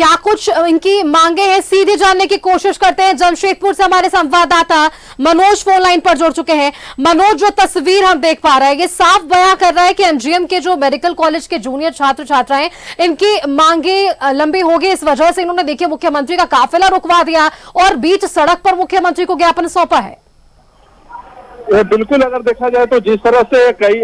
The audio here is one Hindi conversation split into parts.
क्या कुछ इनकी मांगे हैं, सीधे जानने की कोशिश करते हैं। जमशेदपुर से हमारे संवाददाता मनोज फोन लाइन पर जुड़ चुके हैं। मनोज, जो तस्वीर हम देख पा रहे हैं ये साफ बयां कर रहा है कि एमजीएम के जो मेडिकल कॉलेज के जूनियर छात्र छात्राएं, इनकी मांगे लंबी हो गई। इस वजह से इन्होंने देखिए मुख्यमंत्री का काफिला रुकवा दिया और बीच सड़क पर मुख्यमंत्री को ज्ञापन सौंपा है। बिल्कुल, अगर देखा जाए तो जिस तरह से कई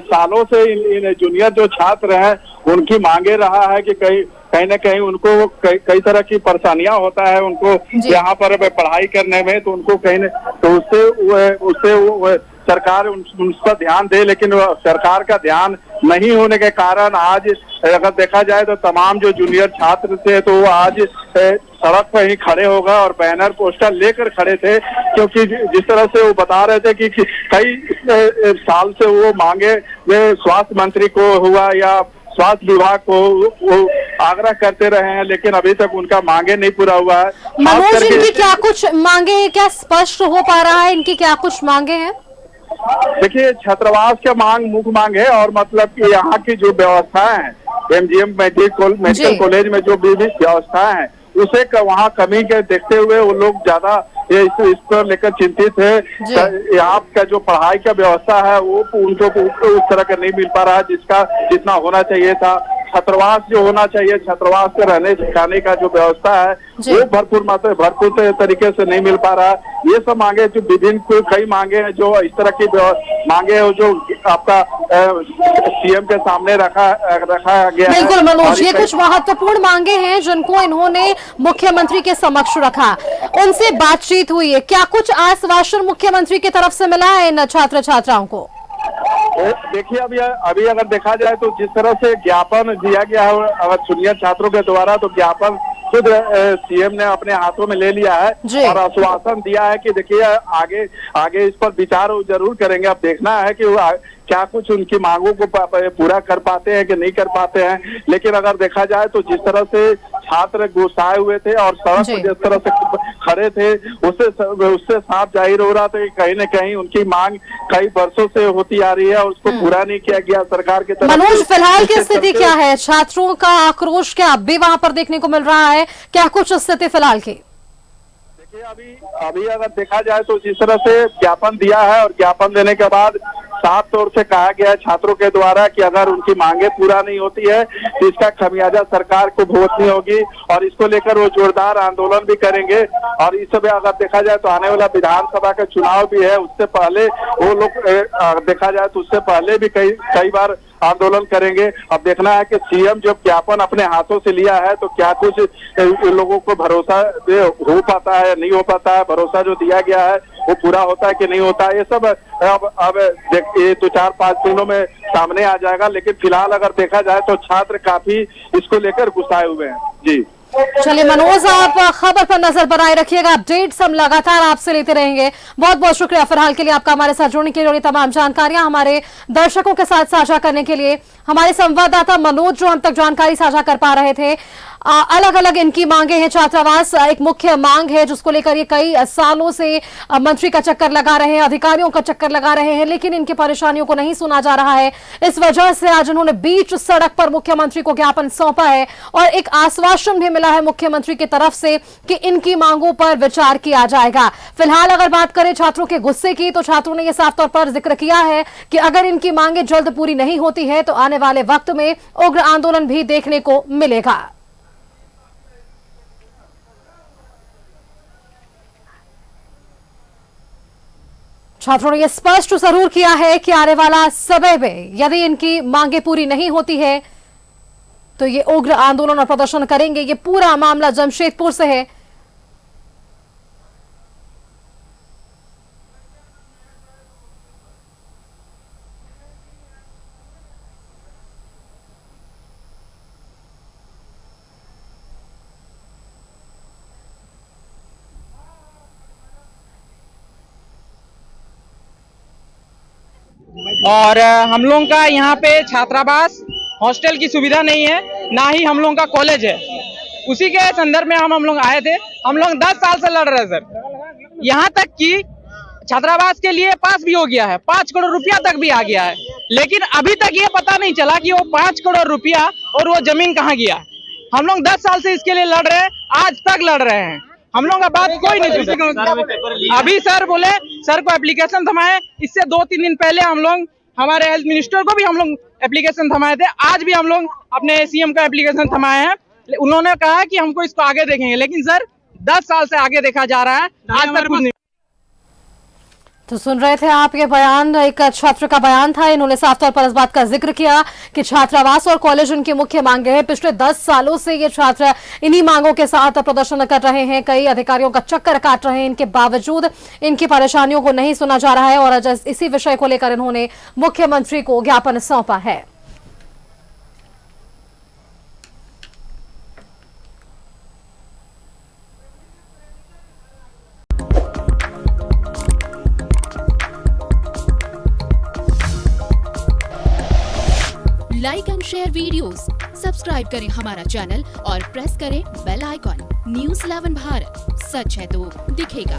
सालों से इन जूनियर जो छात्र हैं उनकी मांगे रहा है कि कहीं न कहीं उनको कई तरह की परेशानियां होता है उनको यहाँ पर पढ़ाई करने में, तो उनको कहीं तो उससे सरकार उन पर ध्यान दे, लेकिन सरकार का ध्यान नहीं होने के कारण आज अगर देखा जाए तो तमाम जो जूनियर छात्र थे तो वो आज सड़क पर ही खड़े हो गए और बैनर पोस्टर लेकर खड़े थे, क्योंकि जिस तरह से वो बता रहे थे कि कई साल से वो मांगे स्वास्थ्य मंत्री को हुआ या स्वास्थ्य विभाग को वो आग्रह करते रहे हैं, लेकिन अभी तक उनका मांगे नहीं पूरा हुआ है। मनोज, इनकी क्या कुछ मांगे हैं, क्या स्पष्ट हो पा रहा है इनकी क्या कुछ मांगे हैं? देखिए, छात्रावास का मांग मुख्य मांग है और मतलब कि यहाँ की जो व्यवस्थाएं हैं एमजीएम मेडिकल कॉलेज में जो भी व्यवस्थाएं हैं उसे वहाँ कमी के देखते हुए वो लोग ज्यादा इस पर लेकर चिंतित है। यहाँ का जो पढ़ाई का व्यवस्था है वो उनको उस तरह का नहीं मिल पा रहा है जितना होना चाहिए था। छात्रावास जो होना चाहिए, छात्रावास के रहने खाने का जो व्यवस्था है वो भरपूर तरीके से नहीं मिल पा रहा है। ये सब मांगे जो विभिन्न कई मांगे हैं जो इस तरह की मांगे है जो आपका सीएम के सामने रखा गया। बिल्कुल मनोज, ये कुछ महत्वपूर्ण मांगे हैं जिनको इन्होंने मुख्यमंत्री के समक्ष रखा, उनसे बातचीत हुई है। क्या कुछ आश्वासन मुख्यमंत्री की तरफ से मिला है इन छात्र छात्राओं को? देखिए, अभी अगर देखा जाए तो जिस तरह से ज्ञापन दिया गया है अगर जूनियर छात्रों के द्वारा, तो ज्ञापन खुद सीएम ने अपने हाथों में ले लिया है और आश्वासन दिया है कि देखिए आगे इस पर विचार जरूर करेंगे। अब देखना है कि क्या कुछ उनकी मांगों को पूरा कर पाते हैं कि नहीं कर पाते हैं। लेकिन अगर देखा जाए तो जिस तरह से छात्र गुस्साए हुए थे और सड़क पर जिस तरह से खड़े थे उससे साफ जाहिर हो रहा था कि कहीं न कहीं उनकी मांग कई वर्षों से होती आ रही है और उसको पूरा नहीं किया गया सरकार की तरफ। मनोज, फिलहाल की स्थिति क्या है? छात्रों का आक्रोश क्या अब भी वहां पर देखने को मिल रहा है? क्या कुछ स्थिति फिलहाल की? देखिए, अभी अगर देखा जाए तो जिस तरह से ज्ञापन दिया है और ज्ञापन देने के बाद साफ तौर से कहा गया है छात्रों के द्वारा कि अगर उनकी मांगे पूरा नहीं होती है तो इसका खमियाजा सरकार को भुगतनी होगी और इसको लेकर वो जोरदार आंदोलन भी करेंगे। और इस समय अगर देखा जाए तो आने वाला विधानसभा का चुनाव भी है, उससे पहले वो लोग देखा जाए तो उससे पहले भी कई बार आंदोलन करेंगे। अब देखना है कि सीएम जब ज्ञापन अपने हाथों से लिया है तो क्या कुछ लोगों को भरोसा हो पाता है, नहीं हो पाता है, भरोसा जो दिया गया है वो पूरा होता है कि नहीं होता है, ये सब अब ये तो 4-5 दिनों में सामने आ जाएगा। लेकिन फिलहाल अगर देखा जाए तो छात्र काफी इसको लेकर गुस्साए हुए हैं। जी चलिए मनोज, आप खबर पर नजर बनाए रखिएगा, अपडेट्स हम लगातार आपसे लेते रहेंगे। बहुत बहुत शुक्रिया फिलहाल के लिए आपका हमारे साथ जुड़ने के लिए, तमाम जानकारियां हमारे दर्शकों के साथ साझा करने के लिए। हमारे संवाददाता मनोज जो हम तक जानकारी साझा कर पा रहे थे। अलग अलग इनकी मांगे हैं। छात्रावास एक मुख्य मांग है जिसको लेकर ये कई सालों से मंत्री का चक्कर लगा रहे हैं, अधिकारियों का चक्कर लगा रहे हैं, लेकिन इनकी परेशानियों को नहीं सुना जा रहा है। इस वजह से आज उन्होंने बीच सड़क पर मुख्यमंत्री को ज्ञापन सौंपा है और एक आश्वासन भी मिला है मुख्यमंत्री की तरफ से कि इनकी मांगों पर विचार किया जाएगा। फिलहाल अगर बात करें छात्रों के गुस्से की, तो छात्रों ने यह साफ तौर पर जिक्र किया है कि अगर इनकी मांगे जल्द पूरी नहीं होती है तो आने वाले वक्त में उग्र आंदोलन भी देखने को मिलेगा। छात्रों ने यह स्पष्ट जरूर किया है कि आने वाला समय में यदि इनकी मांगे पूरी नहीं होती है तो ये उग्र आंदोलन और प्रदर्शन करेंगे। ये पूरा मामला जमशेदपुर से है। और हम लोगों का यहाँ पे छात्रावास हॉस्टल की सुविधा नहीं है, ना ही हम लोगों का कॉलेज है। उसी के संदर्भ में हम लोग आए थे। हम लोग 10 साल से लड़ रहे हैं सर। यहाँ तक कि छात्रावास के लिए पास भी हो गया है, 5 करोड़ रुपया तक भी आ गया है, लेकिन अभी तक ये पता नहीं चला कि वो 5 करोड़ रुपया और वो जमीन कहाँ गया। हम लोग 10 साल से इसके लिए लड़ रहे हैं, आज तक लड़ रहे हैं, हम लोगों का बात कोई नहीं सुनता। अभी सर बोले सर को एप्लीकेशन थमाए, इससे 2-3 दिन पहले हम लोग हमारे हेल्थ मिनिस्टर को भी हम लोग एप्लीकेशन थमाए थे, आज भी हम लोग अपने सीएम का एप्लीकेशन थमाए हैं। उन्होंने कहा कि हमको इसको आगे देखेंगे, लेकिन सर 10 साल से आगे देखा जा रहा है, आज तक कुछ नहीं। तो सुन रहे थे आप ये बयान, एक छात्र का बयान था। इन्होंने साफ तौर पर इस बात का जिक्र किया कि छात्रावास और कॉलेज उनकी मुख्य मांगे हैं। पिछले 10 सालों से ये छात्र इन्हीं मांगों के साथ प्रदर्शन कर रहे हैं, कई अधिकारियों का चक्कर काट रहे हैं, इनके बावजूद इनकी परेशानियों को नहीं सुना जा रहा है और आज इसी विषय को लेकर इन्होंने मुख्यमंत्री को ज्ञापन सौंपा है। Like and share videos, subscribe करें हमारा चैनल और प्रेस करें बेल आइकॉन। न्यूज़ 11 भारत, सच है तो दिखेगा।